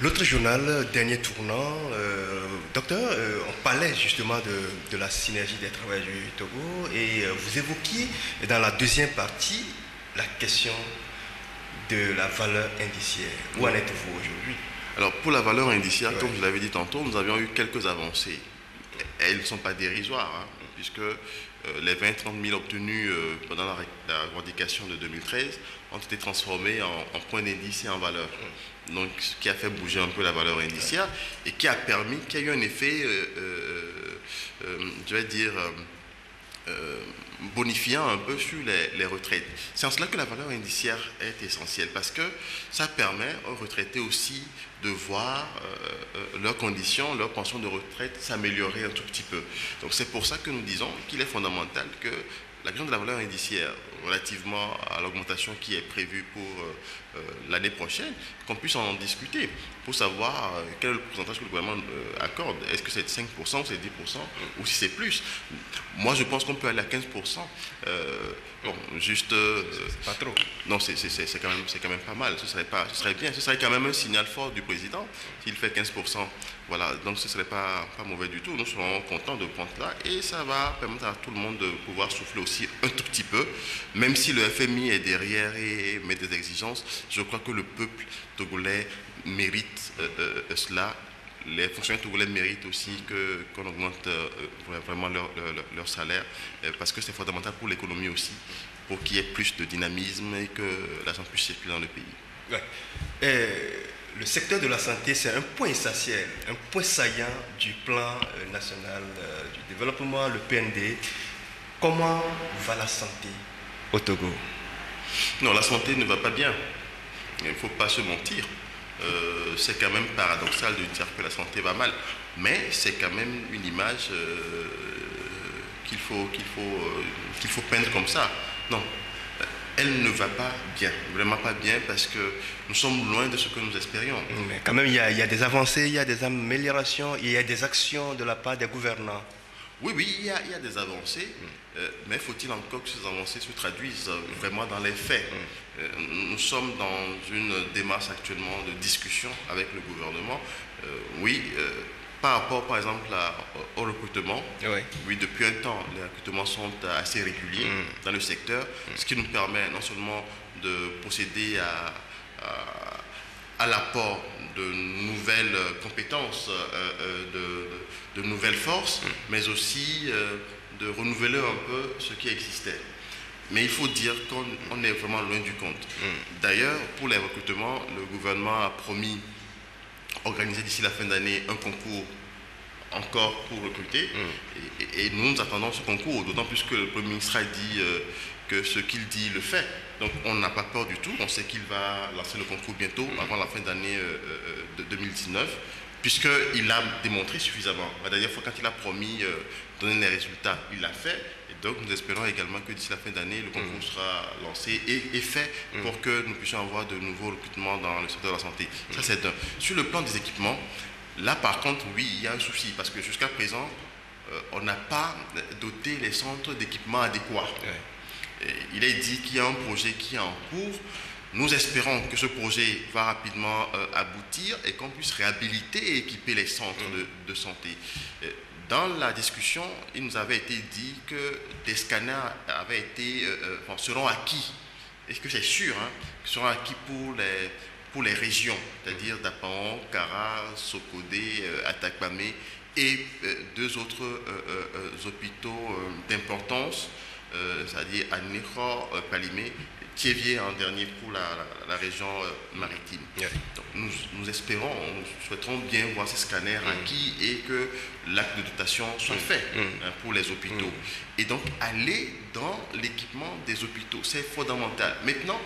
L'autre journal, Dernier Tournant, docteur, on parlait justement de la synergie des travailleurs du Togo et vous évoquiez dans la deuxième partie la question de la valeur indiciaire. Où en êtes-vous aujourd'hui? Alors, pour la valeur indiciaire, comme je l'avais dit tantôt, nous avions eu quelques avancées. Elles ne sont pas dérisoires, hein, puisque les 20-30 000 obtenus pendant la revendication de 2013 ont été transformés en points d'indice et en valeur. Donc, ce qui a fait bouger un peu la valeur indiciaire et qui a permis, qui a eu un effet, je vais dire, bonifiant un peu sur les retraites. C'est en cela que la valeur indiciaire est essentielle, parce que ça permet aux retraités aussi de voir leurs conditions, leur pension de retraite s'améliorer un tout petit peu. Donc c'est pour ça que nous disons qu'il est fondamental que la question de la valeur indiciaire, relativement à l'augmentation qui est prévue pour l'année prochaine, qu'on puisse en discuter pour savoir quel est le pourcentage que le gouvernement accorde. Est-ce que c'est 5%, c'est 10% ou si c'est plus? Moi, je pense qu'on peut aller à 15%. Bon, juste... C'est pas trop. Non, c'est quand même pas mal. Ce serait bien. Ce serait quand même un signal fort du président s'il fait 15%. Voilà, donc ce ne serait pas mauvais du tout. Nous serons contents de prendre là et ça va permettre à tout le monde de pouvoir souffler aussi un tout petit peu. Même si le FMI est derrière et met des exigences, je crois que le peuple togolais mérite cela. Les fonctionnaires togolais méritent aussi qu'on augmente vraiment leur salaire parce que c'est fondamental pour l'économie aussi, pour qu'il y ait plus de dynamisme et que l'argent puisse circuler dans le pays. Ouais. Le secteur de la santé, c'est un point essentiel, un point saillant du plan national du développement, le PND. Comment va la santé au Togo? Non, la santé ne va pas bien. Il ne faut pas se mentir. C'est quand même paradoxal de dire que la santé va mal, mais c'est quand même une image qu'il faut peindre comme ça. Non, elle ne va pas bien, vraiment pas bien, parce que nous sommes loin de ce que nous espérions. Mais quand même, il y a des avancées, il y a des améliorations, il y a des actions de la part des gouvernants. Oui, il y a des avancées, mais faut-il encore que ces avancées se traduisent vraiment dans les faits? Nous sommes dans une démarche actuellement de discussion avec le gouvernement. Par rapport, par exemple, au recrutement, oui, depuis un temps, les recrutements sont assez réguliers dans le secteur, ce qui nous permet non seulement de procéder à l'apport de nouvelles compétences, de nouvelles forces, mais aussi de renouveler un peu ce qui existait. Mais il faut dire qu'on est vraiment loin du compte. D'ailleurs, pour les recrutements, le gouvernement a promis organiser d'ici la fin d'année un concours encore pour recruter. Et nous attendons ce concours, d'autant plus que le Premier ministre a dit que ce qu'il dit, il le fait. Donc on n'a pas peur du tout. On sait qu'il va lancer le concours bientôt, avant la fin d'année de 2019, puisqu'il a démontré suffisamment. La dernière fois, quand il a promis donner les résultats, il l'a fait. Et donc nous espérons également que d'ici la fin d'année, le concours sera lancé et fait pour que nous puissions avoir de nouveaux recrutements dans le secteur de la santé. Ça, c'est un. Sur le plan des équipements, là, par contre, oui, il y a un souci, parce que jusqu'à présent, on n'a pas doté les centres d'équipement adéquats. Il est dit qu'il y a un projet qui est en cours. Nous espérons que ce projet va rapidement aboutir et qu'on puisse réhabiliter et équiper les centres de santé. Dans la discussion, il nous avait été dit que des scanners seront acquis. Est-ce que c'est sûr, hein, seront acquis pour les régions, c'est-à-dire Dapaon, Kara, Sokodé, Atakpamé et deux autres hôpitaux d'importance, c'est-à-dire Anekro, Palimé, Thiévier en dernier pour la région maritime. Donc nous espérons, nous souhaiterons bien voir ces scanners acquis et que l'acte de dotation soit fait pour les hôpitaux. Et donc aller dans l'équipement des hôpitaux, c'est fondamental. Maintenant,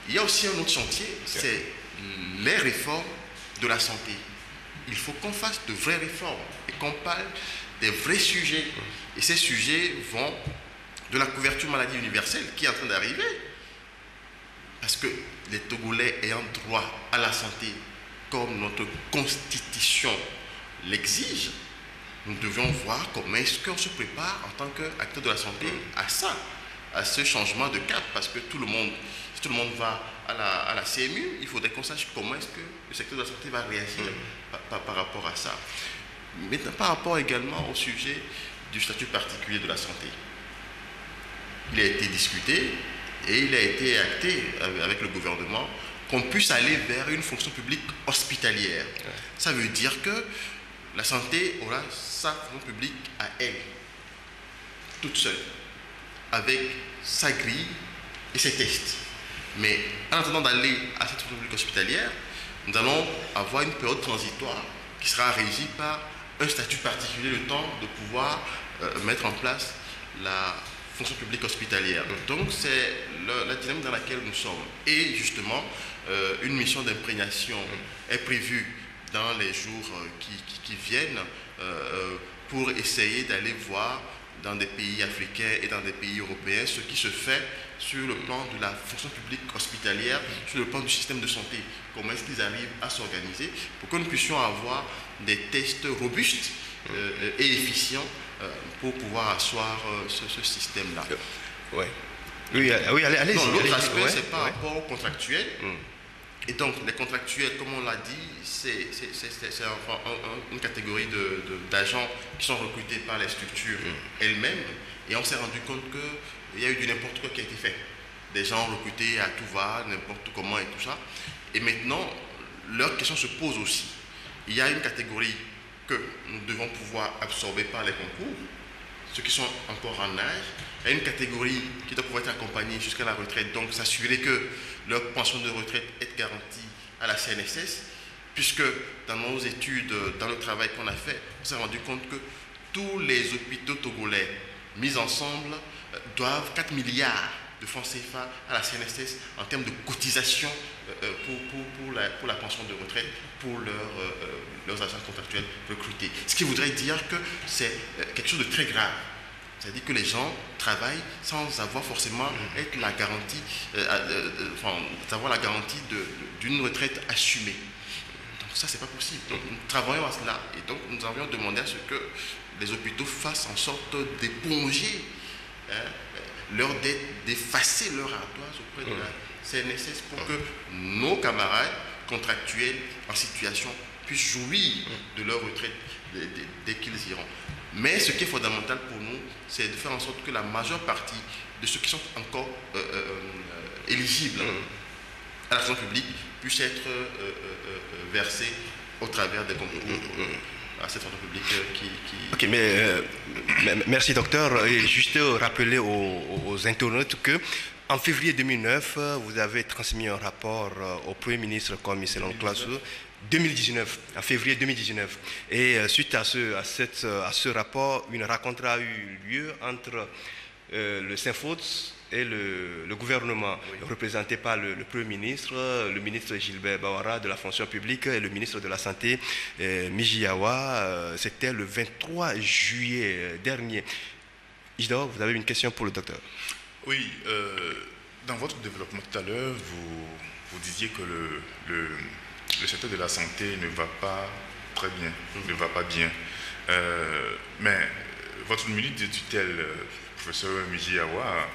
il y a aussi un autre chantier, c'est les réformes de la santé. Il faut qu'on fasse de vraies réformes et qu'on parle des vrais sujets. Et ces sujets vont de la couverture maladie universelle qui est en train d'arriver. Parce que les Togolais ayant droit à la santé, comme notre constitution l'exige, nous devions voir comment est-ce qu'on se prépare en tant qu'acteur de la santé à ça, à ce changement de cap, parce que tout le monde Si tout le monde va à la CMU, il faudrait qu'on sache comment est-ce que le secteur de la santé va réagir par rapport à ça. Maintenant, par rapport également au sujet du statut particulier de la santé. Il a été discuté et il a été acté avec le gouvernement qu'on puisse aller vers une fonction publique hospitalière. Ça veut dire que la santé aura sa fonction publique à elle, toute seule, avec sa grille et ses tests. Mais en attendant d'aller à cette fonction publique hospitalière, nous allons avoir une période transitoire qui sera régie par un statut particulier, le temps de pouvoir mettre en place la fonction publique hospitalière. Donc c'est la dynamique dans laquelle nous sommes. Et justement, une mission d'imprégnation est prévue dans les jours qui viennent pour essayer d'aller voir dans des pays africains et dans des pays européens ce qui se fait sur le plan de la fonction publique hospitalière, sur le plan du système de santé. Comment est-ce qu'ils arrivent à s'organiser pour que nous puissions avoir des tests robustes et efficients pour pouvoir asseoir ce système-là. Ouais. Oui, allez-y. L'autre aspect, c'est par rapport aux contractuels. Et donc, les contractuels, comme on l'a dit, c'est une catégorie d'agents qui sont recrutés par les structures elles-mêmes. Et on s'est rendu compte qu'il y a eu du n'importe quoi qui a été fait. Des gens recrutés à tout va, n'importe comment et tout ça. Et maintenant, leur question se pose aussi. Il y a une catégorie que nous devons pouvoir absorber par les concours, ceux qui sont encore en âge. Il y a une catégorie qui doit pouvoir être accompagnée jusqu'à la retraite, donc s'assurer que leur pension de retraite est garantie à la CNSS, puisque dans nos études, dans le travail qu'on a fait, on s'est rendu compte que tous les hôpitaux togolais mis ensemble doivent 4 milliards de francs CFA à la CNSS en termes de cotisation pour la pension de retraite pour leurs agents contractuels recrutés. Ce qui voudrait dire que c'est quelque chose de très grave. C'est-à-dire que les gens travaillent sans avoir forcément la garantie d'une retraite assumée. Donc ça, c'est pas possible. Donc nous travaillons à cela. Et donc nous avions demandé à ce que les hôpitaux fassent en sorte d'éponger leur dette, d'effacer leur ardoise auprès de la CNSS pour que nos camarades contractuels en situation puissent jouir de leur retraite dès qu'ils iront. Mais ce qui est fondamental pour nous, c'est de faire en sorte que la majeure partie de ceux qui sont encore éligibles à la fonction publique puissent être versés au travers des concours à cette fonction publique Ok, mais merci docteur. Et juste rappeler aux internautes que en février 2009, vous avez transmis un rapport au Premier ministre comme Michel Classou. 2019, en février 2019. Et suite à ce rapport, une rencontre a eu lieu entre le Synfots et le gouvernement, représenté par le Premier ministre, le ministre Gilbert Bawara de la fonction publique et le ministre de la Santé, Mijiawa. C'était le 23 juillet dernier. Isidore, vous avez une question pour le docteur? Oui, dans votre développement tout à l'heure, vous disiez que le secteur de la santé ne va pas très bien, ne va pas bien. Mais votre ministre de tutelle, professeur Mijiawa,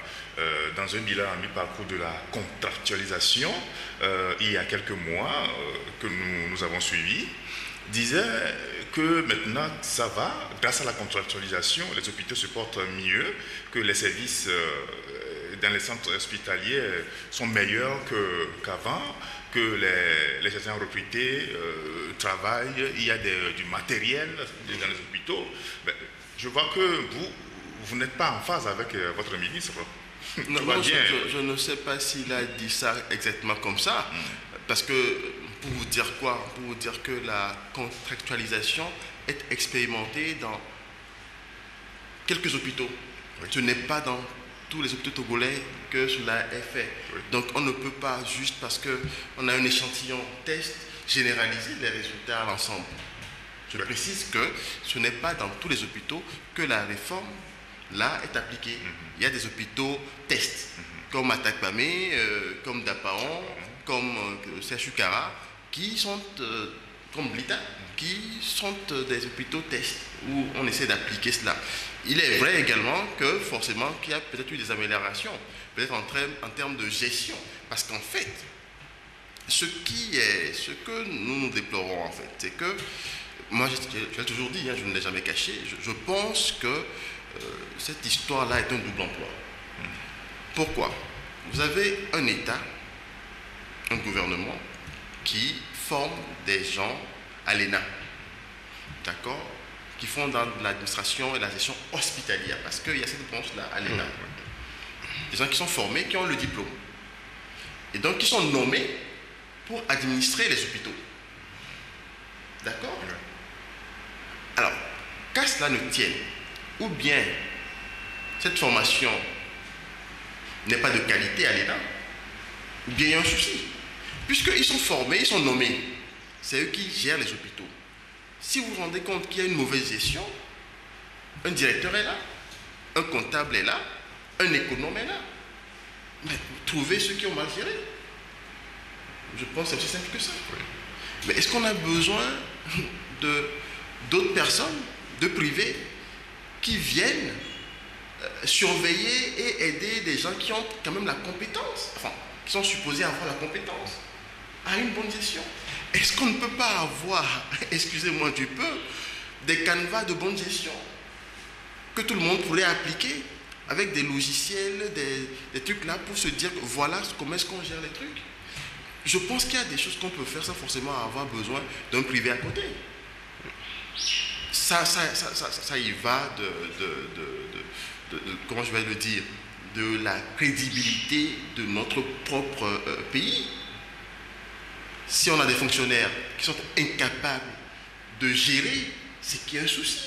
dans un bilan à mi-parcours de la contractualisation, il y a quelques mois que nous avons suivi, disait que maintenant ça va, grâce à la contractualisation, les hôpitaux se portent mieux, que les services dans les centres hospitaliers sont meilleurs qu'avant, que les agents recrutés travaillent, il y a du matériel dans les hôpitaux. Mais je vois que vous n'êtes pas en phase avec votre ministre. Non, je ne sais pas s'il a dit ça exactement comme ça, parce que pour vous dire quoi? Pour vous dire que la contractualisation est expérimentée dans quelques hôpitaux. Oui. Ce n'est pas dans tous les hôpitaux togolais que cela est fait. Oui. Donc on ne peut pas, juste parce qu'on a un échantillon test, généraliser les résultats à l'ensemble. Je précise que ce n'est pas dans tous les hôpitaux que la réforme là est appliquée. Il y a des hôpitaux tests, comme Atakpamé, comme Dapaon, comme Serchukara, qui sont, comme Blita, qui sont des hôpitaux tests. où on essaie d'appliquer cela. Il est vrai également que forcément qu'il y a peut-être eu des améliorations, peut-être en termes de gestion, parce qu'en fait, ce que nous déplorons en fait, c'est que, moi je l'ai toujours dit, je ne l'ai jamais caché, je pense que cette histoire-là est un double emploi. Pourquoi? Vous avez un État, un gouvernement qui forme des gens à l'ENA, d'accord, qui font dans l'administration et la gestion hospitalière, parce qu'il y a cette branche-là à l'ENA. Des gens qui sont formés, qui ont le diplôme, et donc qui sont nommés pour administrer les hôpitaux. D'accord? Alors, qu'à cela ne tienne, ou bien cette formation n'est pas de qualité à l'ENA, ou bien il y a un souci. Puisqu'ils sont formés, ils sont nommés, c'est eux qui gèrent les hôpitaux. Si vous vous rendez compte qu'il y a une mauvaise gestion, un directeur est là, un comptable est là, un économe est là. Mais vous trouvez ceux qui ont mal géré. Je pense que c'est aussi simple que ça. Mais est-ce qu'on a besoin d'autres personnes, de privés, qui viennent surveiller et aider des gens qui ont quand même la compétence, enfin, qui sont supposés avoir la compétence à une bonne gestion? Est-ce qu'on ne peut pas avoir, excusez-moi du peu, des canevas de bonne gestion que tout le monde pourrait appliquer avec des logiciels, des trucs là pour se dire voilà comment est-ce qu'on gère les trucs? Je pense qu'il y a des choses qu'on peut faire sans forcément avoir besoin d'un privé à côté. Ça y va comment je vais le dire, de la crédibilité de notre propre pays. Si on a des fonctionnaires qui sont incapables de gérer, c'est qu'il y a un souci.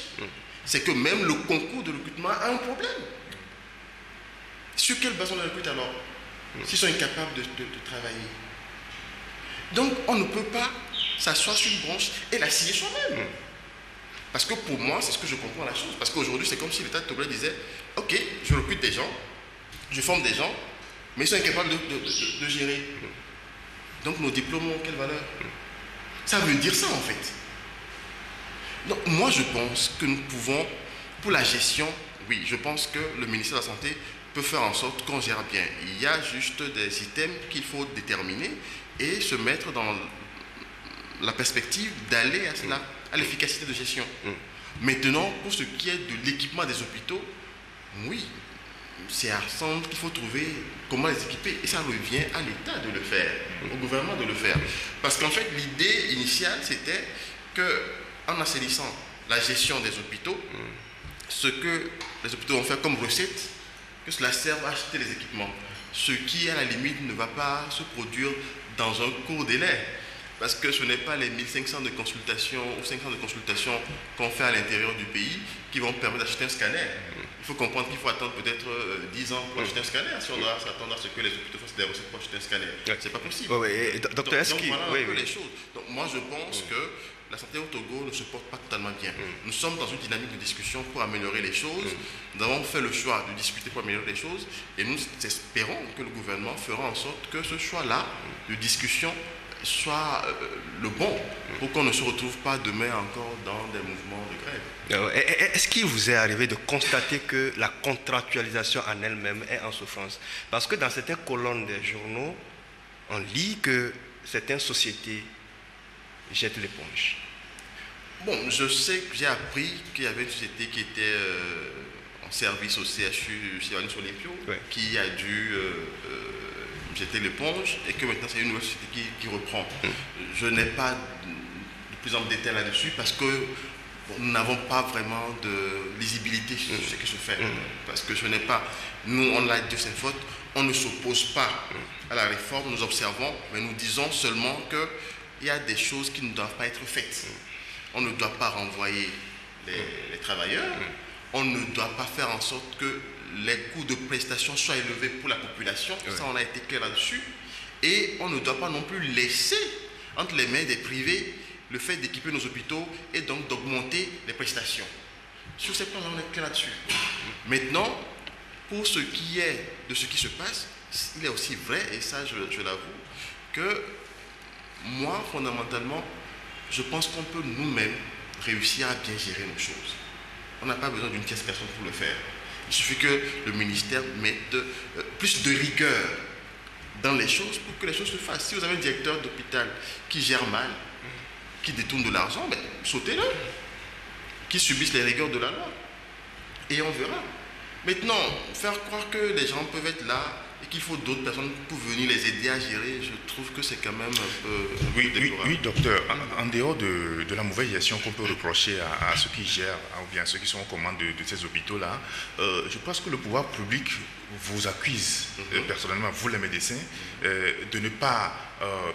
C'est que même le concours de recrutement a un problème. Sur quelle base on les recrute alors, s'ils sont incapables de travailler? Donc on ne peut pas s'asseoir sur une branche et la scier soi-même. Parce que pour moi, c'est ce que je comprends la chose. Parce qu'aujourd'hui, c'est comme si l'État togolais disait ok, je recrute des gens, je forme des gens, mais ils sont incapables de gérer. Donc nos diplômes ont quelle valeur? Ça veut dire ça en fait. Donc moi je pense que nous pouvons, pour la gestion, oui, je pense que le ministère de la Santé peut faire en sorte qu'on gère bien. Il y a juste des systèmes qu'il faut déterminer et se mettre dans la perspective d'aller à cela, à l'efficacité de gestion. Maintenant, pour ce qui est de l'équipement des hôpitaux, oui, c'est à Centre qu'il faut trouver comment les équiper. Et ça revient à l'État de le faire, au gouvernement de le faire. Parce qu'en fait, l'idée initiale, c'était qu'en assainissant la gestion des hôpitaux, ce que les hôpitaux vont faire comme recette, que cela serve à acheter les équipements. Ce qui, à la limite, ne va pas se produire dans un court délai. Parce que ce n'est pas les 1500 de consultations ou 500 de consultations qu'on fait à l'intérieur du pays qui vont permettre d'acheter un scanner. Il faut comprendre qu'il faut attendre peut-être 10 ans pour acheter un scanner. Si on doit s'attendre à ce que les hôpitaux fassent des recettes pour acheter un scanner, c'est pas possible. Donc voilà un peu les choses. Donc moi je pense que la santé au Togo ne se porte pas totalement bien. Nous sommes dans une dynamique de discussion pour améliorer les choses. Nous avons fait le choix de discuter pour améliorer les choses et nous espérons que le gouvernement fera en sorte que ce choix-là de discussion soit le bon pour qu'on ne se retrouve pas demain encore dans des mouvements de grève. Est-ce qu'il vous est arrivé de constater que la contractualisation en elle-même est en souffrance? Parce que dans certaines colonnes des journaux, on lit que certaines sociétés jettent l'éponge. Bon, je sais que j'ai appris qu'il y avait une société qui était en service au CHU Sylvanus Olympio, qui a dû jeter l'éponge et que maintenant c'est une nouvelle société qui reprend. Je n'ai pas de plus en détail là-dessus parce que nous n'avons pas vraiment de lisibilité sur ce qui se fait. Parce que ce n'est pas, nous on l'a dit, c'est une faute, on ne s'oppose pas à la réforme, nous observons, mais nous disons seulement qu'il y a des choses qui ne doivent pas être faites. On ne doit pas renvoyer les travailleurs, on ne doit pas faire en sorte que les coûts de prestation soient élevés pour la population, ça on a été clair là-dessus, et on ne doit pas non plus laisser entre les mains des privés le fait d'équiper nos hôpitaux et donc d'augmenter les prestations. Sur ces plans-là, on est clair là-dessus. Maintenant, pour ce qui est de ce qui se passe, il est aussi vrai, et ça je l'avoue, que moi, fondamentalement, je pense qu'on peut nous-mêmes réussir à bien gérer nos choses. On n'a pas besoin d'une tierce personne pour le faire. Il suffit que le ministère mette plus de rigueur dans les choses pour que les choses se fassent. Si vous avez un directeur d'hôpital qui gère mal, qui détourne de l'argent, ben, sautez-le. Qui subissent les rigueurs de la loi. Et on verra. Maintenant, faire croire que les gens peuvent être là et qu'il faut d'autres personnes pour venir les aider à gérer, je trouve que c'est quand même un peu déplorable. Oui, docteur. En dehors de la mauvaise gestion qu'on peut reprocher à ceux qui gèrent, ou bien à ceux qui sont aux commandes de ces hôpitaux-là, je pense que le pouvoir public vous accuse, personnellement, vous les médecins, de ne pas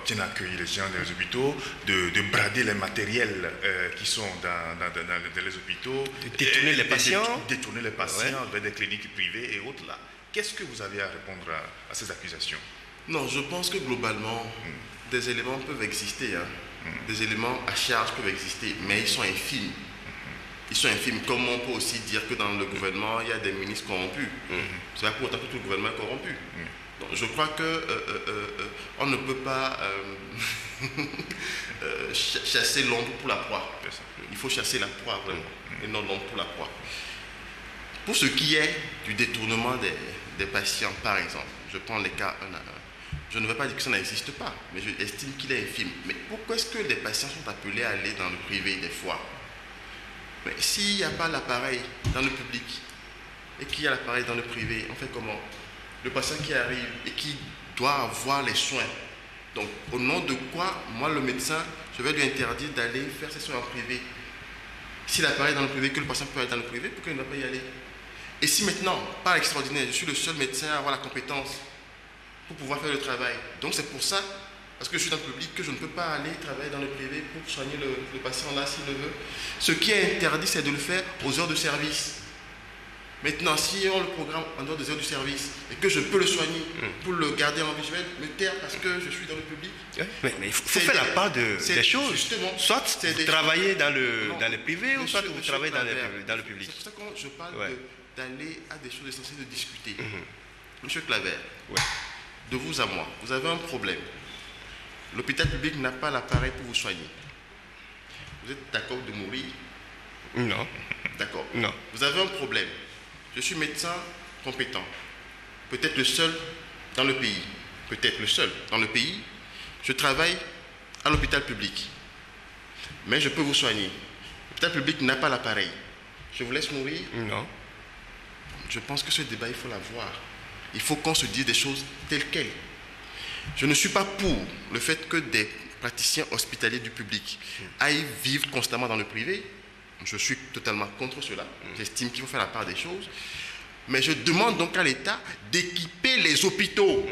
bien accueillir les gens dans les hôpitaux, de brader les matériels qui sont dans les hôpitaux, de détourner les patients, vers des cliniques privées et autres là. Qu'est-ce que vous avez à répondre à ces accusations? Non, je pense que globalement, des éléments peuvent exister. Des éléments à charge peuvent exister, mais ils sont infimes. Ils sont infimes. Comme on peut aussi dire que dans le gouvernement, il y a des ministres corrompus. C'est pas pour autant que tout le gouvernement est corrompu. Donc, je crois que on ne peut pas chasser l'ombre pour la proie. Il faut chasser la proie vraiment, et non l'ombre pour la proie. Pour ce qui est du détournement des patients, par exemple, je prends les cas un à un. Je ne veux pas dire que ça n'existe pas, mais j'estime qu'il est infime. Mais pourquoi est-ce que les patients sont appelés à aller dans le privé des fois? Mais s'il n'y a pas l'appareil dans le public et qu'il y a l'appareil dans le privé, on fait comment? Le patient qui arrive et qui doit avoir les soins. Donc, au nom de quoi, moi, le médecin, je vais lui interdire d'aller faire ses soins en privé? Si l'appareil est dans le privé, que le patient peut aller dans le privé, pourquoi il ne va pas y aller? Et si maintenant, par extraordinaire, je suis le seul médecin à avoir la compétence pour pouvoir faire le travail. Donc c'est pour ça, parce que je suis dans le public, que je ne peux pas aller travailler dans le privé pour soigner le patient là s'il le veut. Ce qui est interdit, c'est de le faire aux heures de service. Maintenant, si on le programme en dehors des heures du service et que je peux le soigner pour le garder en visuel, me taire parce que je suis dans le public. Mais il faut faire la part des choses. Justement, soit vous travaillez dans le privé, ou soit vous travaillez dans le public. C'est pour ça que je parle d'aller à des choses essentielles de discuter. Monsieur Claver, de vous à moi, vous avez un problème. L'hôpital public n'a pas l'appareil pour vous soigner. Vous êtes d'accord de mourir? Non. D'accord. Non. Vous avez un problème. Je suis médecin compétent. Peut-être le seul dans le pays. Peut-être le seul dans le pays. Je travaille à l'hôpital public. Mais je peux vous soigner. L'hôpital public n'a pas l'appareil. Je vous laisse mourir? Non. Je pense que ce débat, il faut l'avoir. Il faut qu'on se dise des choses telles quelles. Je ne suis pas pour le fait que des praticiens hospitaliers du public aillent vivre constamment dans le privé. Je suis totalement contre cela. J'estime qu'il faut faire la part des choses. Mais je demande donc à l'État d'équiper les hôpitaux.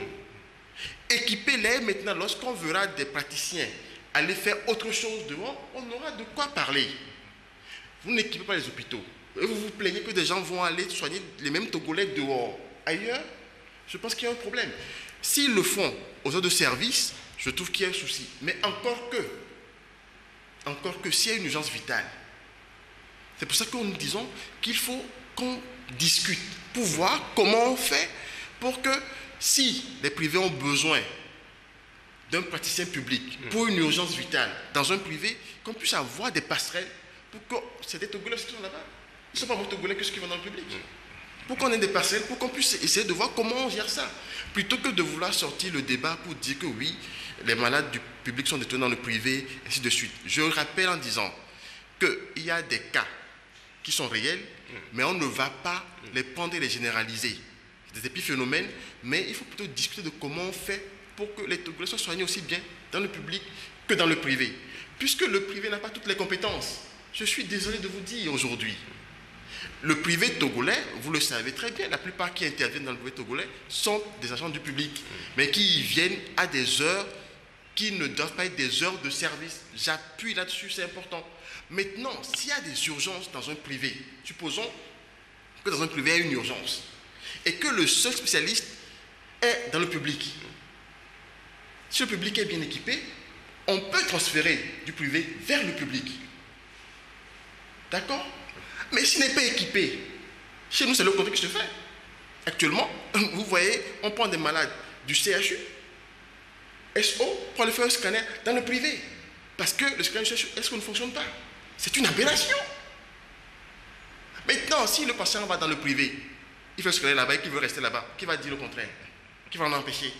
Équipez-les maintenant. Lorsqu'on verra des praticiens aller faire autre chose dehors, on aura de quoi parler. Vous n'équipez pas les hôpitaux. Et vous vous plaignez que des gens vont aller soigner les mêmes Togolais dehors. Ailleurs, je pense qu'il y a un problème. S'ils le font aux heures de service, je trouve qu'il y a un souci. Mais encore que s'il y a une urgence vitale, c'est pour ça que nous disons qu'il faut qu'on discute pour voir comment on fait pour que si les privés ont besoin d'un praticien public pour une urgence vitale dans un privé, qu'on puisse avoir des passerelles pour que c'est des Togolais qui sont là-bas. Ils ne sont pas moins Togolais que ceux qui vont dans le public. Pour qu'on ait des passerelles, pour qu'on puisse essayer de voir comment on gère ça. Plutôt que de vouloir sortir le débat pour dire que oui, les malades du public sont détenus dans le privé, et ainsi de suite. Je rappelle en disant qu'il y a des cas qui sont réels, mais on ne va pas les prendre et les généraliser. C'est des épiphénomènes, mais il faut plutôt discuter de comment on fait pour que les Togolais soient soignés aussi bien dans le public que dans le privé. Puisque le privé n'a pas toutes les compétences. Je suis désolé de vous dire aujourd'hui. Le privé togolais, vous le savez très bien, la plupart qui interviennent dans le privé togolais sont des agents du public, mais qui viennent à des heures qui ne doivent pas être des heures de service. J'appuie là-dessus, c'est important. Maintenant, s'il y a des urgences dans un privé, supposons que dans un privé, il y a une urgence, et que le seul spécialiste est dans le public. Si le public est bien équipé, on peut transférer du privé vers le public. D'accord? Mais s'il n'est pas équipé, chez nous, c'est le contraire qui se fait. Actuellement, vous voyez, on prend des malades du CHU, SO, pour aller faire un scanner dans le privé. Parce que le scanner du CHU, est-ce qu'il ne fonctionne pas? C'est une aberration. Maintenant, si le patient va dans le privé, il fait scanner là-bas et qu'il veut rester là-bas, qui va dire le contraire? Qui va en empêcher?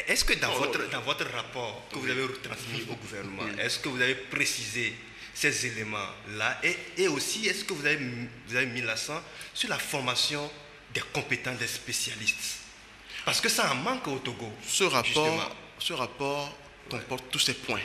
Est-ce que dans votre rapport que vous avez transmis au gouvernement, est-ce que vous avez précisé ces éléments-là et aussi est-ce que vous avez mis l'accent sur la formation des compétents, des spécialistes? Parce que ça en manque au Togo. Ce rapport comporte tous ces points.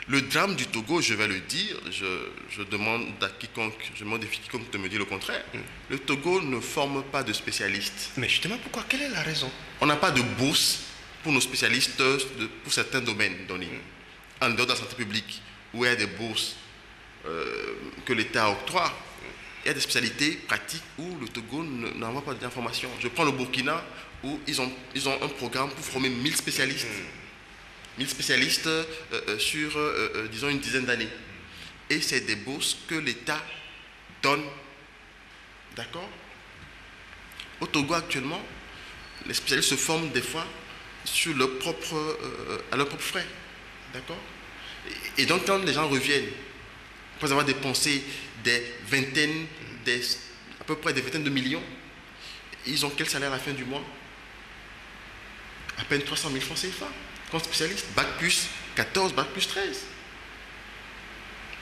Le drame du Togo, je vais le dire, je demande à quiconque, je demande à quiconque de me dire le contraire. Le Togo ne forme pas de spécialistes. Mais justement, pourquoi? Quelle est la raison? On n'a pas de bourse pour nos spécialistes pour certains domaines donnés. En dehors de la santé publique, où il y a des bourses que l'État octroie, il y a des spécialités pratiques où le Togo n'envoie pas d'informations. Je prends le Burkina, où ils ont un programme pour former 1000 spécialistes. 1000 spécialistes sur, disons, une dizaine d'années. Et c'est des bourses que l'État donne. D'accord? Au Togo, actuellement, les spécialistes se forment des fois sur à leurs propres frais. D'accord? Et donc, quand les gens reviennent, après avoir dépensé à peu près des vingtaines de millions, ils ont quel salaire à la fin du mois? À peine 300 000 francs CFA. Comme spécialiste, bac plus 14, bac plus 13.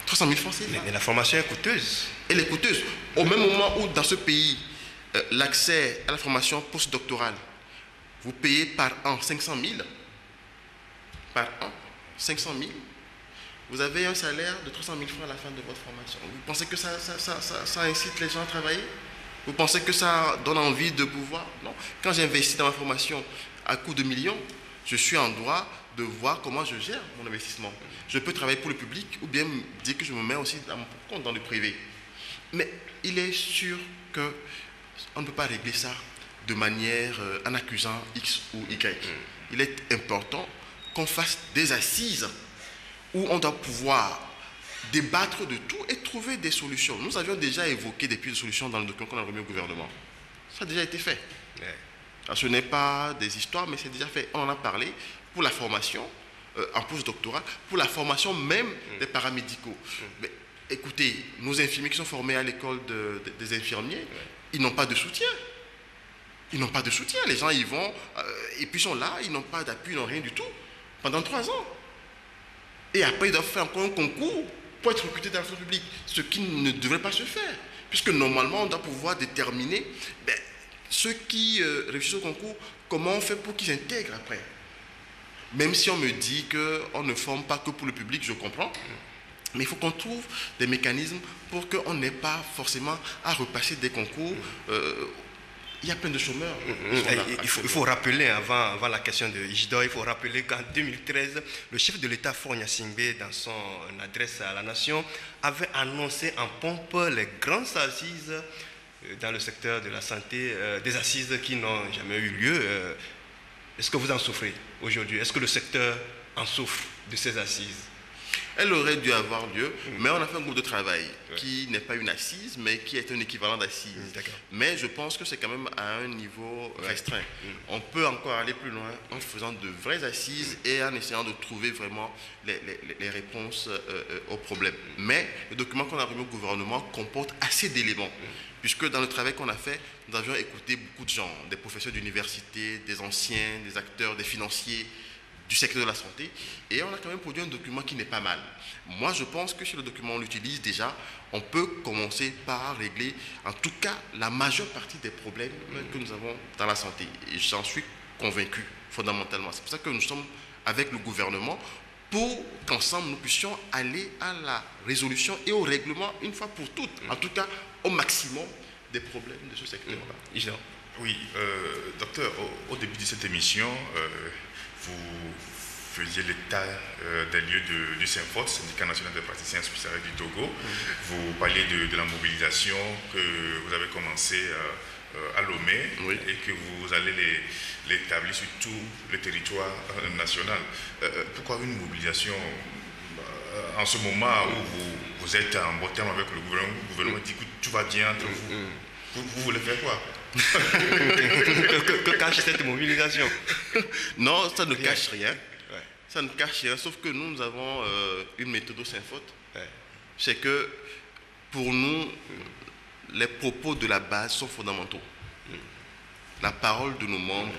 300 000 francs CFA. Mais la formation est coûteuse. Elle est coûteuse. Au même moment où, dans ce pays, l'accès à la formation postdoctorale, vous payez par an 500 000. Par an, 500 000. Vous avez un salaire de 300 000 francs à la fin de votre formation. Vous pensez que ça incite les gens à travailler? Vous pensez que ça donne envie de pouvoir? Non. Quand j'investis dans ma formation à coût de millions, je suis en droit de voir comment je gère mon investissement. Je peux travailler pour le public ou bien dire que je me mets aussi à mon compte dans le privé. Mais il est sûr qu'on ne peut pas régler ça de manière en accusant X ou Y. Il est important qu'on fasse des assises où on doit pouvoir débattre de tout et trouver des solutions. Nous avions déjà évoqué des pistes de solutions dans le document qu'on a remis au gouvernement. Ça a déjà été fait. Alors, ce n'est pas des histoires, mais c'est déjà fait. On en a parlé pour la formation en postdoctorat, pour la formation même des paramédicaux. Mais écoutez, nos infirmiers qui sont formés à l'école des infirmiers, ils n'ont pas de soutien. Ils n'ont pas de soutien. Les gens, ils vont, et puis ils sont là, ils n'ont pas d'appui, ils n'ont rien du tout, pendant 3 ans. Et après, ils doivent faire encore un concours pour être recrutés dans la fonction publique, ce qui ne devrait pas se faire, puisque normalement, on doit pouvoir déterminer ceux qui réussissent au concours, comment on fait pour qu'ils intègrent après. Même si on me dit qu'on ne forme pas que pour le public, je comprends, mais il faut qu'on trouve des mécanismes pour qu'on n'ait pas forcément à repasser des concours. Il y a plein de chômeurs. Il faut rappeler, avant la question de Isidore, il faut rappeler qu'en 2013, le chef de l'État, Faure Gnassingbé, dans son adresse à la nation, avait annoncé en pompe les grandes assises dans le secteur de la santé, des assises qui n'ont jamais eu lieu. Est-ce que vous en souffrez aujourd'hui? Est-ce que le secteur en souffre de ces assises? Elle aurait dû avoir lieu, mais on a fait un groupe de travail qui n'est pas une assise, mais qui est un équivalent d'assise. Mais je pense que c'est quand même à un niveau restreint. On peut encore aller plus loin en faisant de vraies assises et en essayant de trouver vraiment les réponses aux problèmes. Mais le document qu'on a remis au gouvernement comporte assez d'éléments, puisque dans le travail qu'on a fait, nous avions écouté beaucoup de gens, des professeurs d'université, des anciens, des acteurs, des financiers, du secteur de la santé, et on a quand même produit un document qui n'est pas mal. Moi, je pense que si le document on l'utilise déjà, on peut commencer par régler, en tout cas, la majeure partie des problèmes que nous avons dans la santé. Et j'en suis convaincu, fondamentalement. C'est pour ça que nous sommes avec le gouvernement, pour qu'ensemble nous puissions aller à la résolution et au règlement une fois pour toutes, en tout cas au maximum des problèmes de ce secteur-là. Oui, docteur, au début de cette émission, vous faisiez l'état des lieux du SYNFOT, Syndicat national des praticiens hospitaliers du Togo. Vous parliez de la mobilisation que vous avez commencé à Lomé et que vous allez l'établir sur tout le territoire national. Pourquoi une mobilisation en ce moment où vous êtes en bon terme avec le gouvernement? Le gouvernement dit que tout va bien entre vous. Vous voulez faire quoi? Que cache cette mobilisation? Non, ça ne cache rien. Ça ne cache rien, sauf que nous avons une méthode au SYNFOT. C'est que pour nous, les propos de la base sont fondamentaux. La parole de nos membres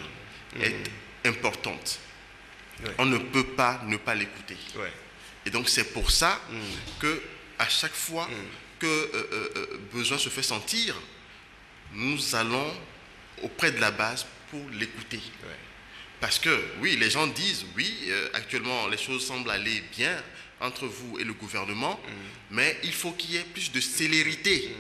est importante. Ouais. On ne peut pas ne pas l'écouter. Ouais. Et donc c'est pour ça que à chaque fois que besoin se fait sentir, nous allons auprès de la base pour l'écouter. Ouais. Parce que oui, les gens disent oui, actuellement les choses semblent aller bien entre vous et le gouvernement, mais il faut qu'il y ait plus de célérité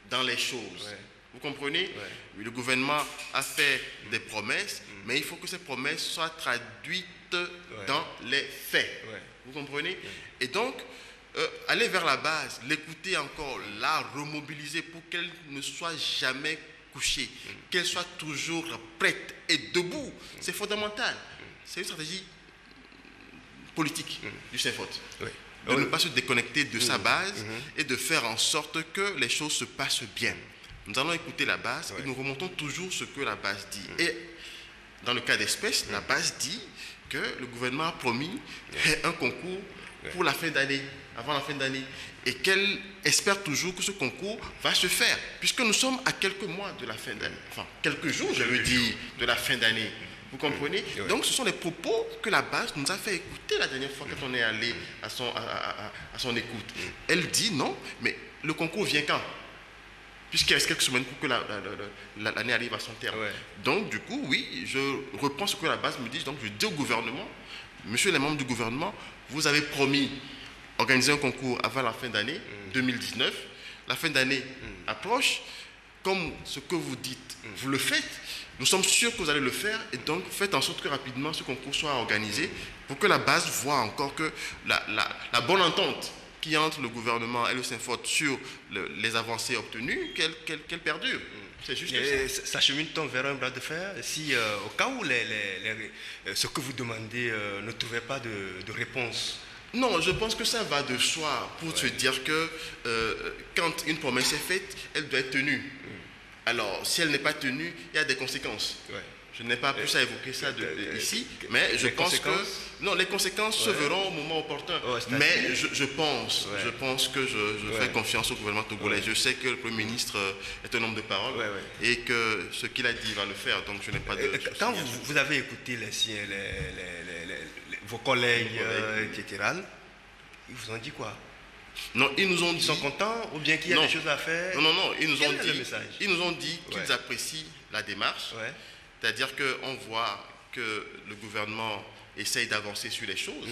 dans les choses. Ouais. Vous comprenez? Ouais. Oui, le gouvernement a fait des promesses, mais il faut que ces promesses soient traduites dans les faits. Ouais. Vous comprenez? Et donc, aller vers la base, l'écouter encore, la remobiliser pour qu'elle ne soit jamais couchée, qu'elle soit toujours prête et debout, c'est fondamental. C'est une stratégie politique du CENFOD. Ouais. De ne pas se déconnecter de sa base et de faire en sorte que les choses se passent bien. Nous allons écouter la base et nous remontons toujours ce que la base dit. Et dans le cas d'espèce, la base dit que le gouvernement a promis un concours pour la fin d'année, avant la fin d'année, et qu'elle espère toujours que ce concours va se faire, puisque nous sommes à quelques mois de la fin d'année, enfin quelques jours, je veux dire, de la fin d'année. Vous comprenez? Donc ce sont les propos que la base nous a fait écouter la dernière fois quand on est allé à son écoute. Elle dit non, mais le concours vient quand? Puisqu'il reste quelques semaines pour que l'année arrive à son terme. Ouais. Donc, du coup, oui, je reprends ce que la base me dit. Donc, je dis au gouvernement, monsieur les membres du gouvernement, vous avez promis organiser un concours avant la fin d'année 2019. La fin d'année approche. Comme ce que vous dites, vous le faites. Nous sommes sûrs que vous allez le faire. Et donc, faites en sorte que rapidement ce concours soit organisé pour que la base voit encore que la bonne entente qui entre le gouvernement et le CENFOD sur les avancées obtenues, qu'elle perdure. C'est juste ça. Ça chemine-t-on vers un bras de fer si, au cas où ce que vous demandez ne trouvait pas de réponse? Non, je pense que ça va de soi pour se dire que quand une promesse est faite, elle doit être tenue. Alors, si elle n'est pas tenue, il y a des conséquences. Ouais. Je n'ai pas plus à évoquer ça ici, mais je pense que non, les conséquences se verront au moment opportun. Mais je pense que je fais confiance au gouvernement togolais. Je sais que le Premier ministre est un homme de parole et que ce qu'il a dit, il va le faire. Donc je n'ai pas de... Quand vous avez écouté vos collègues, etc., ils vous ont dit quoi? Non, ils nous ont dit... Ils sont contents ou bien qu'il y a des choses à faire? Non, ils nous ont dit... Ils nous ont dit qu'ils apprécient la démarche. C'est-à-dire qu'on voit que le gouvernement essaye d'avancer sur les choses,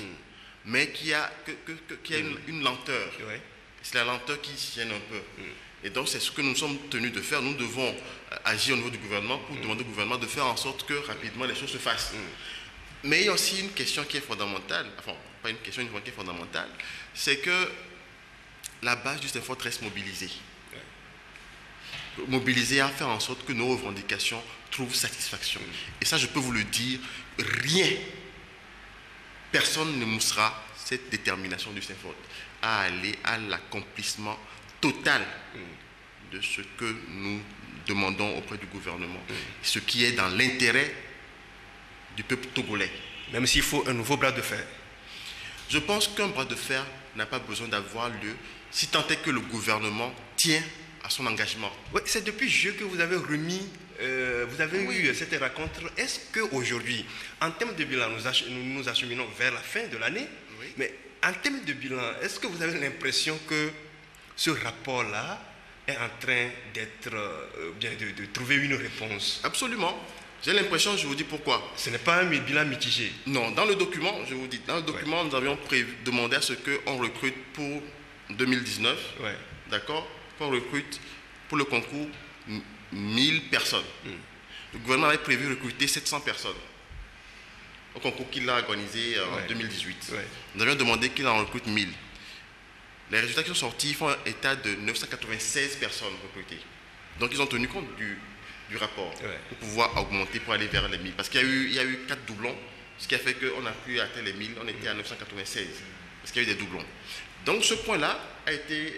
mais qu'il y a une lenteur. C'est la lenteur qui gêne un peu. Et donc, c'est ce que nous sommes tenus de faire. Nous devons agir au niveau du gouvernement pour demander au gouvernement de faire en sorte que rapidement les choses se fassent. Mais il y a aussi une question qui est fondamentale, enfin, pas une question, une question qui est fondamentale, c'est que la base du CENFOD reste mobilisée. Mobilisée à faire en sorte que nos revendications trouvent satisfaction. Et ça, je peux vous le dire, personne ne moussera cette détermination du CENFOD à aller à l'accomplissement total de ce que nous demandons auprès du gouvernement, ce qui est dans l'intérêt du peuple togolais. Même s'il faut un nouveau bras de fer. Je pense qu'un bras de fer n'a pas besoin d'avoir lieu si tant est que le gouvernement tient à son engagement. Oui, c'est depuis juillet que vous avez remis, vous avez eu cette rencontre. Est-ce qu'aujourd'hui, en termes de bilan, nous acheminons vers la fin de l'année, mais en termes de bilan, est-ce que vous avez l'impression que ce rapport-là est en train d'être, de trouver une réponse? Absolument. J'ai l'impression, je vous dis pourquoi. Ce n'est pas un bilan mitigé. Non, dans le document, je vous dis, dans le document, nous avions demandé à ce qu'on recrute pour 2019, d'accord, qu'on recrute pour le concours 1000 personnes. Le gouvernement avait prévu recruter 700 personnes au concours qu'il a organisé en 2018. Nous avions demandé qu'il en recrute 1000. Les résultats qui sont sortis font un état de 996 personnes recrutées. Donc ils ont tenu compte du rapport pour pouvoir augmenter, pour aller vers les 1000. Parce qu'il y a eu 4 doublons, ce qui a fait qu'on a pu atteindre les 1000, on était à 996, parce qu'il y a eu des doublons. Donc ce point-là a été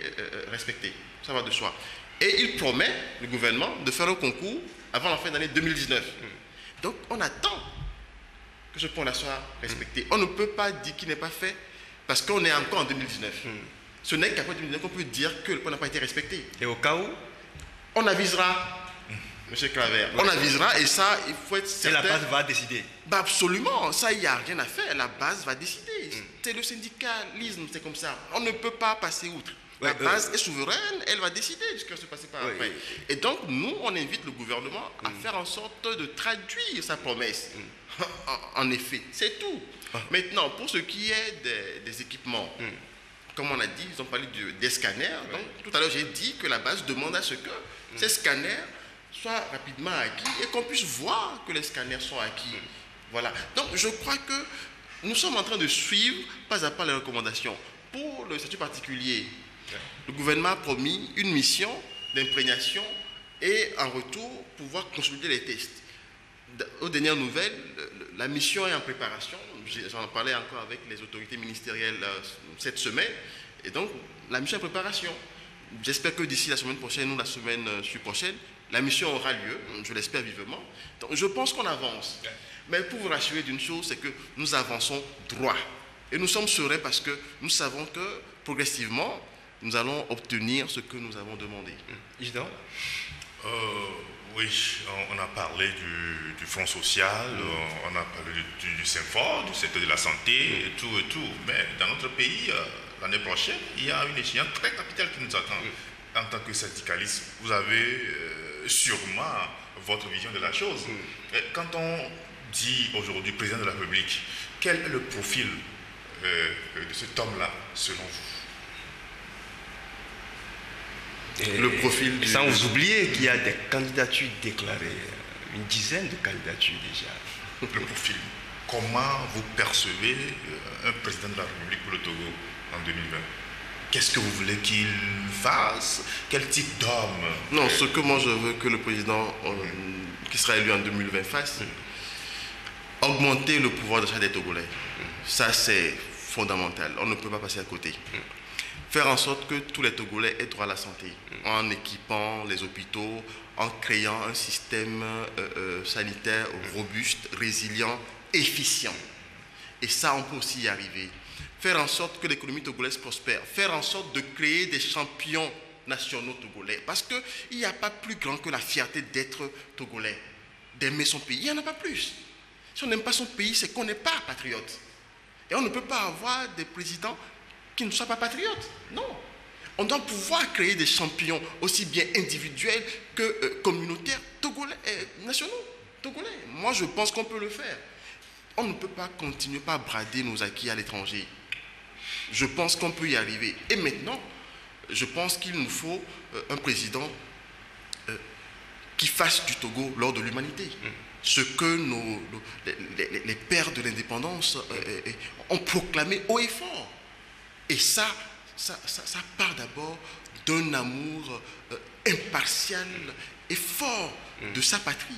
respecté, ça va de soi. Et il promet, le gouvernement, de faire un concours avant la fin d'année 2019. Donc on attend que ce point-là soit respecté. On ne peut pas dire qu'il n'est pas fait parce qu'on est encore en 2019. Ce n'est qu'après 2019 qu'on peut dire que le point n'a pas été respecté. Et au cas où On avisera, M. Claver. On avisera et ça, il faut être certain. Et la base va décider. Bah absolument, ça, il n'y a rien à faire. La base va décider. C'est le syndicalisme, c'est comme ça. On ne peut pas passer outre. La base est souveraine, elle va décider de ce qui va se passer par après. Et donc, nous, on invite le gouvernement à faire en sorte de traduire sa promesse. En effet, c'est tout. Maintenant, pour ce qui est des équipements, comme on a dit, ils ont parlé des scanners. Donc, tout à l'heure, j'ai dit que la base demande à ce que ces scanners soient rapidement acquis et qu'on puisse voir que les scanners sont acquis. Voilà. Donc, je crois que nous sommes en train de suivre pas à pas les recommandations. Pour le statut particulier, le gouvernement a promis une mission d'imprégnation et en retour pouvoir consolider les tests. Aux dernières nouvelles, la mission est en préparation. J'en parlais encore avec les autorités ministérielles cette semaine. Et donc, la mission est en préparation. J'espère que d'ici la semaine prochaine ou la semaine prochaine, la mission aura lieu. Je l'espère vivement. Donc, je pense qu'on avance. Mais pour vous rassurer d'une chose, c'est que nous avançons droit. Et nous sommes sereins parce que nous savons que progressivement, nous allons obtenir ce que nous avons demandé. Oui, on a parlé du Fonds social, on a parlé du SYNFOR, du secteur de la santé, et tout. Mais dans notre pays, l'année prochaine, il y a une échéance très capitale qui nous attend. En tant que syndicaliste, vous avez sûrement votre vision de la chose. Quand on dit aujourd'hui président de la République, quel est le profil de cet homme-là, selon vous? Le profil sans vous oublier qu'il y a des candidatures déclarées, une dizaine de candidatures déjà. Le profil. Comment vous percevez un président de la République pour le Togo en 2020? Qu'est-ce que vous voulez qu'il fasse? Quel type d'homme? Non, ce que moi je veux que le président qui sera élu en 2020 fasse, augmenter le pouvoir d'achat des Togolais. Ça c'est fondamental, on ne peut pas passer à côté. Faire en sorte que tous les Togolais aient droit à la santé, en équipant les hôpitaux, en créant un système sanitaire robuste, résilient, efficient. Et ça, on peut aussi y arriver. Faire en sorte que l'économie togolaise prospère, faire en sorte de créer des champions nationaux togolais. Parce qu'il n'y a pas plus grand que la fierté d'être togolais, d'aimer son pays. Il n'y en a pas plus. Si on n'aime pas son pays, c'est qu'on n'est pas patriote. Et on ne peut pas avoir des présidents qui ne soient pas patriotes. Non. On doit pouvoir créer des champions aussi bien individuels que communautaires, togolais, nationaux, togolais. Moi, je pense qu'on peut le faire. On ne peut pas continuer par brader nos acquis à l'étranger. Je pense qu'on peut y arriver. Et maintenant, je pense qu'il nous faut un président qui fasse du Togo l'or de l'humanité. Ce que les pères de l'indépendance ont proclamé haut et fort. Et ça part d'abord d'un amour impartial et fort de sa patrie,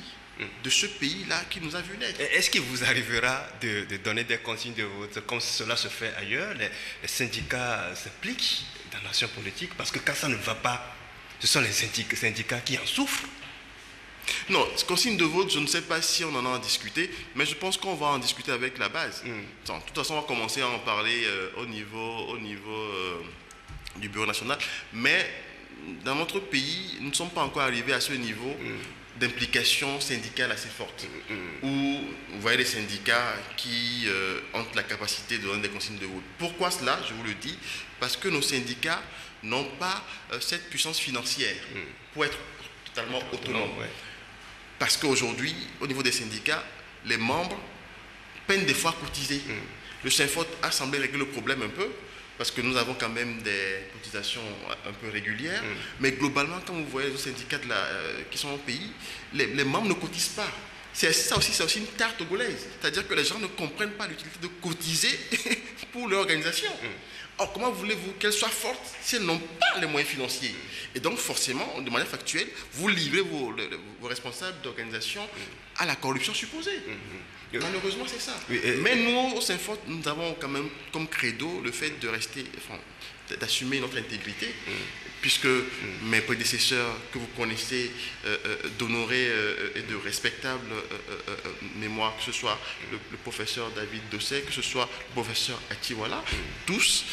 de ce pays-là qui nous a vu naître. Est-ce qu'il vous arrivera de donner des consignes de vote comme cela se fait ailleurs? Les syndicats s'impliquent dans l'action politique parce que quand ça ne va pas, ce sont les syndicats qui en souffrent. Non, consigne de vote, je ne sais pas si on en a discuté, mais je pense qu'on va en discuter avec la base. De toute façon, on va commencer à en parler au niveau du Bureau national. Mais dans notre pays, nous ne sommes pas encore arrivés à ce niveau d'implication syndicale assez forte. Où vous voyez les syndicats qui ont la capacité de donner des consignes de vote. Pourquoi cela? Je vous le dis, parce que nos syndicats n'ont pas cette puissance financière pour être totalement autonomes. Parce qu'aujourd'hui, au niveau des syndicats, les membres peinent des fois à cotiser. Le SYNFOR a semblé régler le problème un peu, parce que nous avons quand même des cotisations un peu régulières. Mais globalement, quand vous voyez les syndicats qui sont au pays, les membres ne cotisent pas. C'est aussi une tare togolaise. C'est-à-dire que les gens ne comprennent pas l'utilité de cotiser pour leur organisation. Or, comment voulez-vous qu'elles soient fortes si elles n'ont pas les moyens financiers? Et donc, forcément, de manière factuelle, vous livrez vos responsables d'organisation à la corruption supposée. Malheureusement, c'est ça. Mais nous, au SYNFOR, nous avons quand même comme credo le fait de rester, d'assumer notre intégrité, puisque mes prédécesseurs que vous connaissez, d'honorés et de respectables mémoire, que ce soit le professeur David Dossé, que ce soit le professeur Atiwala, tous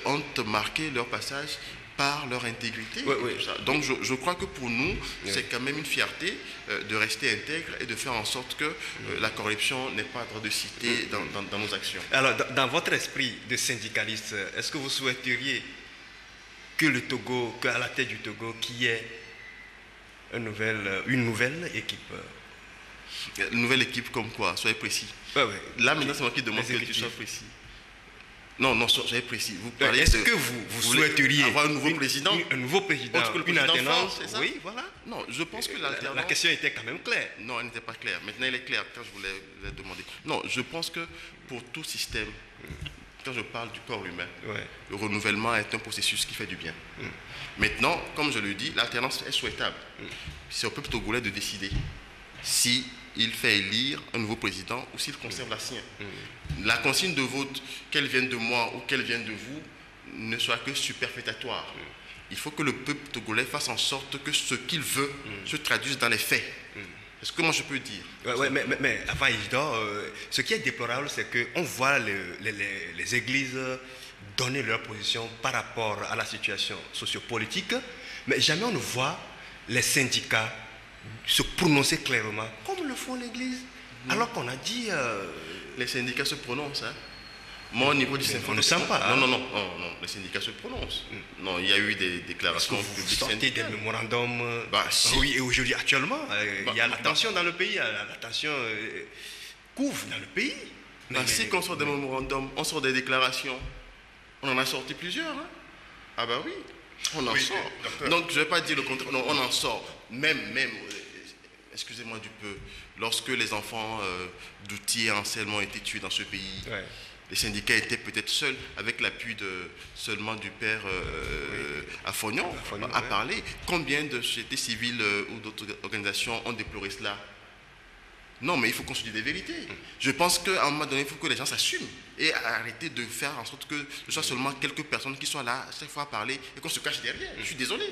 ont marqué leur passage par leur intégrité. Oui, oui. Donc je crois que pour nous, c'est quand même une fierté de rester intègre et de faire en sorte que la corruption n'ait pas droit de cité dans nos actions. Alors, dans votre esprit de syndicaliste, est-ce que vous souhaiteriez que le Togo, qu'à la tête du Togo, qu'il y ait une nouvelle équipe? Une nouvelle équipe comme quoi? Soyez précis. Ouais. Là, maintenant, c'est moi qui demande que tu sois précis. Non, soyez précis. Vous parlez est-ce que vous souhaiteriez avoir un nouveau président? Un nouveau président, une alternance, c'est ça? Oui, voilà. Non, je pense que l'alternance... La question était quand même claire. Non, elle n'était pas claire. Maintenant, elle est claire quand je voulais demander. Non, je pense que pour tout système, quand je parle du corps humain, le renouvellement est un processus qui fait du bien. Maintenant, comme je le dis, l'alternance est souhaitable. C'est au peuple togolais de décider si il fait élire un nouveau président ou s'il conserve la sienne. La consigne de vote, qu'elle vienne de moi ou qu'elle vienne de vous, ne soit que superfétatoire. Il faut que le peuple togolais fasse en sorte que ce qu'il veut se traduise dans les faits. C'est ce que moi je peux dire. Mais avant Isidore, ce qui est déplorable, c'est qu'on voit les églises donner leur position par rapport à la situation sociopolitique, mais jamais on ne voit les syndicats se prononcer clairement, comme le font l'église. Alors qu'on a dit... Les syndicats se prononcent. Hein. Moi, au niveau du syndicat... On ne sent pas. Non, les syndicats se prononcent. Non, il y a eu des déclarations publiques. Vous sortez des mémorandums... Si. Oui, et aujourd'hui, actuellement, il y a la tension dans le pays, la tension couvre dans le pays. Si on sort des mémorandums, on sort des déclarations, on en a sorti plusieurs. Hein. Ah bah oui, on en sort. Donc, je ne vais pas dire le contraire. Non, on en sort. Même, excusez-moi du peu, lorsque les enfants d'outils et Anselme ont été tués dans ce pays, les syndicats étaient peut-être seuls, avec l'appui seulement du père Afognon, à parler. Combien de sociétés civiles ou d'autres organisations ont déploré cela? Non, mais il faut qu'on se dise des vérités. Je pense qu'à un moment donné, il faut que les gens s'assument et arrêter de faire en sorte que ce soit seulement quelques personnes qui soient là chaque fois à parler et qu'on se cache derrière. Je suis désolé.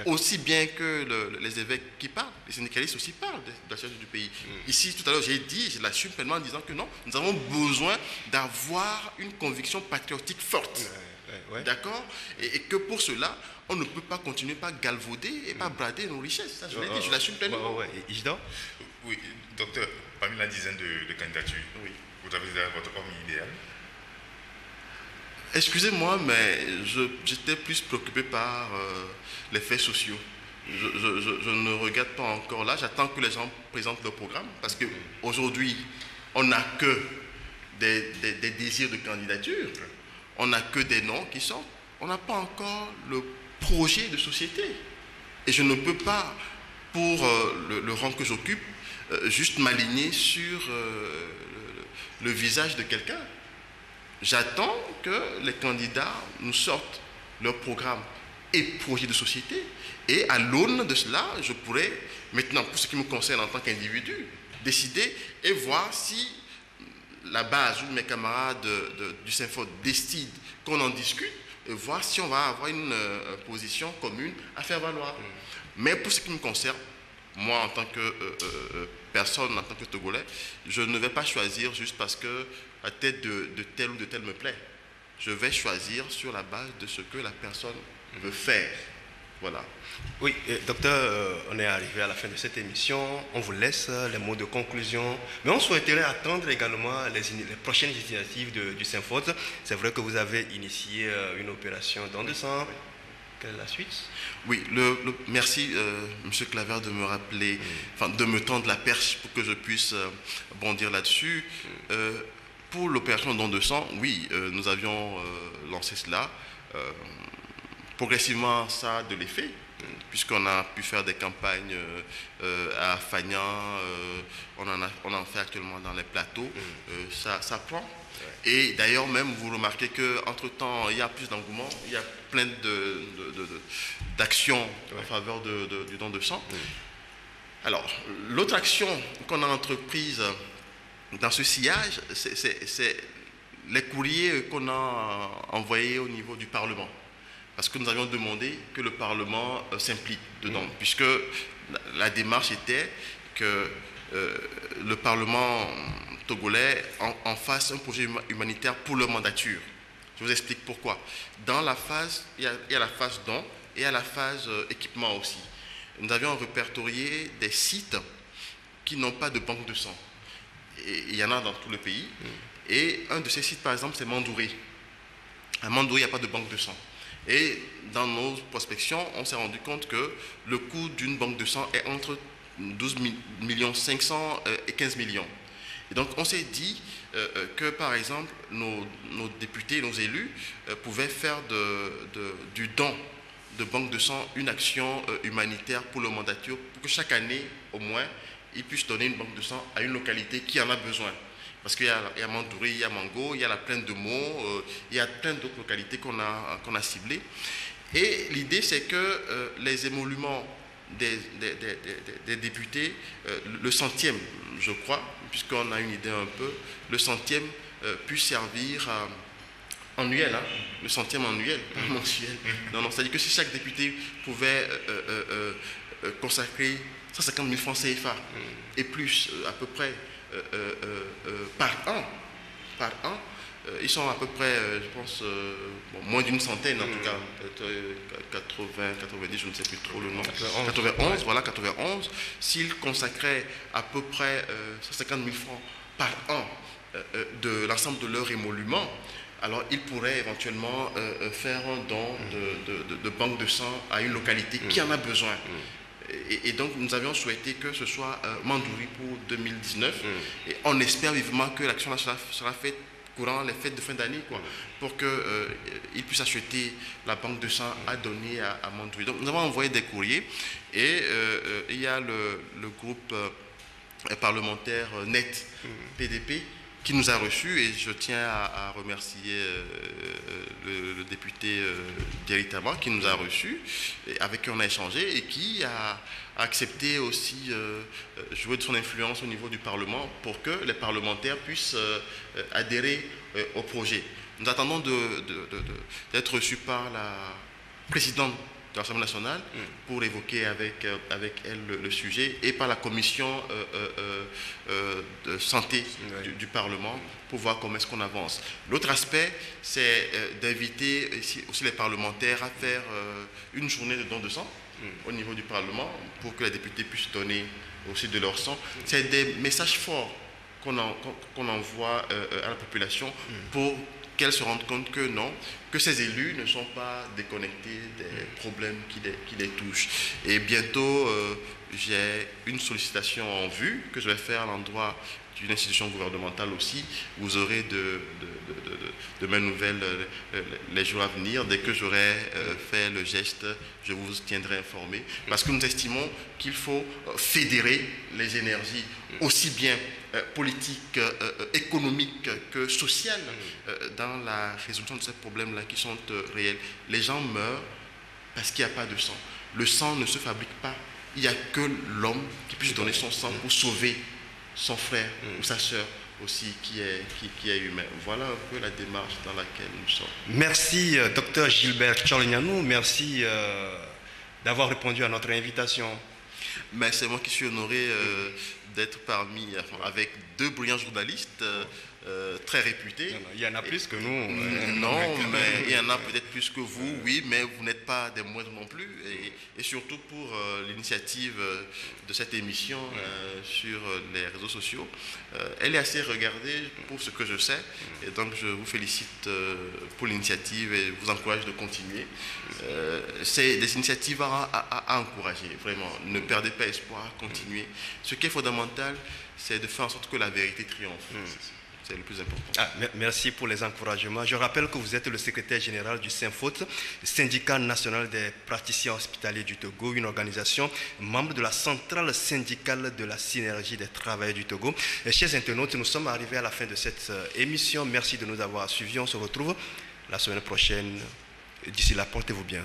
Aussi bien que les évêques qui parlent, les syndicalistes aussi parlent de la situation du pays. Ici, tout à l'heure, je l'assume pleinement en disant que non, nous avons besoin d'avoir une conviction patriotique forte. D'accord, et que pour cela, on ne peut pas continuer par galvauder et pas brader nos richesses. Ça, je l'ai dit, je l'assume pleinement. Oui, docteur, parmi la dizaine de candidatures, vous avez déjà votre homme idéal? Excusez-moi, mais j'étais plus préoccupé par les faits sociaux. Je ne regarde pas encore là, j'attends que les gens présentent leur programme, parce qu'aujourd'hui, on n'a que des désirs de candidature, on n'a que des noms qui sortent, on n'a pas encore le projet de société. Et je ne peux pas, pour le rang que j'occupe, juste m'aligner sur le visage de quelqu'un. J'attends que les candidats nous sortent leur programme et projet de société. Et à l'aune de cela, je pourrais, maintenant, pour ce qui me concerne en tant qu'individu, décider et voir si la base ou mes camarades du Synfod décident qu'on en discute, et voir si on va avoir une position commune à faire valoir. Mais pour ce qui me concerne, moi, en tant que personne, en tant que Togolais, je ne vais pas choisir juste parce que la tête de tel ou de tel me plaît. Je vais choisir sur la base de ce que la personne veut faire. Voilà. Oui, docteur, on est arrivé à la fin de cette émission. On vous laisse les mots de conclusion. Mais on souhaiterait attendre également les prochaines initiatives du Synfod. C'est vrai que vous avez initié une opération don de sang. Quelle est la suite? Oui, merci M. Claver de me rappeler, de me tendre la perche pour que je puisse bondir là-dessus. Pour l'opération don de sang, oui, nous avions lancé cela. Progressivement, ça a de l'effet, puisqu'on a pu faire des campagnes à Fagnan, on en fait actuellement dans les plateaux, ça prend. Et d'ailleurs, même, vous remarquez qu'entre-temps, il y a plus d'engouement, il y a plein d'actions en faveur du don de sang. Alors, l'autre action qu'on a entreprise dans ce sillage, c'est les courriers qu'on a envoyés au niveau du Parlement. Parce que nous avions demandé que le Parlement s'implique dedans, puisque la démarche était que le Parlement togolais en fasse un projet humanitaire pour leur mandature. Je vous explique pourquoi. Dans la phase, il y a la phase don et il y a la phase équipement aussi. Nous avions répertorié des sites qui n'ont pas de banque de sang. Et il y en a dans tout le pays. Et un de ces sites, par exemple, c'est Mandouré. À Mandouré, il n'y a pas de banque de sang. Et dans nos prospections, on s'est rendu compte que le coût d'une banque de sang est entre 12 500 000 et 15 millions. Et donc, on s'est dit que, par exemple, nos députés, nos élus pouvaient faire du don de banque de sang une action humanitaire pour le mandature, pour que chaque année, au moins, ils puissent donner une banque de sang à une localité qui en a besoin. Parce qu'il y a Mandouré, il y a Mango, il y a la plaine de Meaux, il y a plein d'autres localités qu'on a ciblées. Et l'idée, c'est que les émoluments des députés, le centième, je crois, puisqu'on a une idée un peu, le centième puisse servir annuel, le centième annuel, pas mensuel. Non, c'est-à-dire que si chaque député pouvait consacrer 150 000 francs CFA et plus, à peu près, par an, ils sont à peu près, je pense, moins d'une centaine en tout cas, peut-être 80, 90, je ne sais plus trop le nom. 91, voilà, 91. S'ils consacraient à peu près 150 000 francs par an de l'ensemble de leur émolument, alors ils pourraient éventuellement faire un don de banque de sang à une localité qui en a besoin. Et donc, nous avions souhaité que ce soit Mandouré pour 2019. Et on espère vivement que l'action sera faite courant les fêtes de fin d'année, pour qu'ils puissent acheter la banque de sang à donner à Mandouré. Donc, nous avons envoyé des courriers et il y a le groupe parlementaire NET, PDP, qui nous a reçus, et je tiens à remercier le député directement qui nous a reçus, avec qui on a échangé et qui a accepté aussi jouer de son influence au niveau du Parlement pour que les parlementaires puissent adhérer au projet. Nous attendons d'être reçus par la présidente de l'Assemblée nationale pour évoquer avec elle le sujet, et par la commission de santé du Parlement pour voir comment est-ce qu'on avance. L'autre aspect, c'est d'inviter aussi les parlementaires à faire une journée de don de sang au niveau du Parlement pour que les députés puissent donner aussi de leur sang. C'est des messages forts qu'on envoie à la population pour qu'elle se rende compte que non, que ces élus ne sont pas déconnectés des problèmes qui les touchent. Et bientôt, j'ai une sollicitation en vue que je vais faire à l'endroit d'une institution gouvernementale aussi. Vous aurez de mes nouvelles les jours à venir. Dès que j'aurai fait le geste, je vous tiendrai informé. Parce que nous estimons qu'il faut fédérer les énergies, aussi bien politiques, économiques que sociales, dans la résolution de ces problèmes-là qui sont réels. Les gens meurent parce qu'il n'y a pas de sang. Le sang ne se fabrique pas. Il n'y a que l'homme qui puisse donner son sang pour sauver son frère ou sa sœur aussi qui est humain. Voilà un peu la démarche dans laquelle nous sommes. Merci, Dr Gilbert Tchorlignanou. Merci d'avoir répondu à notre invitation. Mais c'est moi qui suis honoré d'être avec deux brillants journalistes très réputés. Non, il y en a plus que nous. Non, mais il y en a peut-être plus que vous, oui, mais vous n'êtes pas des moindres non plus. Et surtout pour l'initiative de cette émission sur les réseaux sociaux. Elle est assez regardée pour ce que je sais. Et donc je vous félicite pour l'initiative et vous encourage de continuer. C'est des initiatives à encourager, vraiment. Ne perdez pas espoir, continuez. Ce qui est fondamental, c'est de faire en sorte que la vérité triomphe. C'est le plus important. Merci pour les encouragements. Je rappelle que vous êtes le secrétaire général du SYNFOT, syndicat national des praticiens hospitaliers du Togo, une organisation membre de la centrale syndicale de la synergie des travailleurs du Togo. Chers internautes, nous sommes arrivés à la fin de cette émission. Merci de nous avoir suivis. On se retrouve la semaine prochaine. D'ici là, portez-vous bien.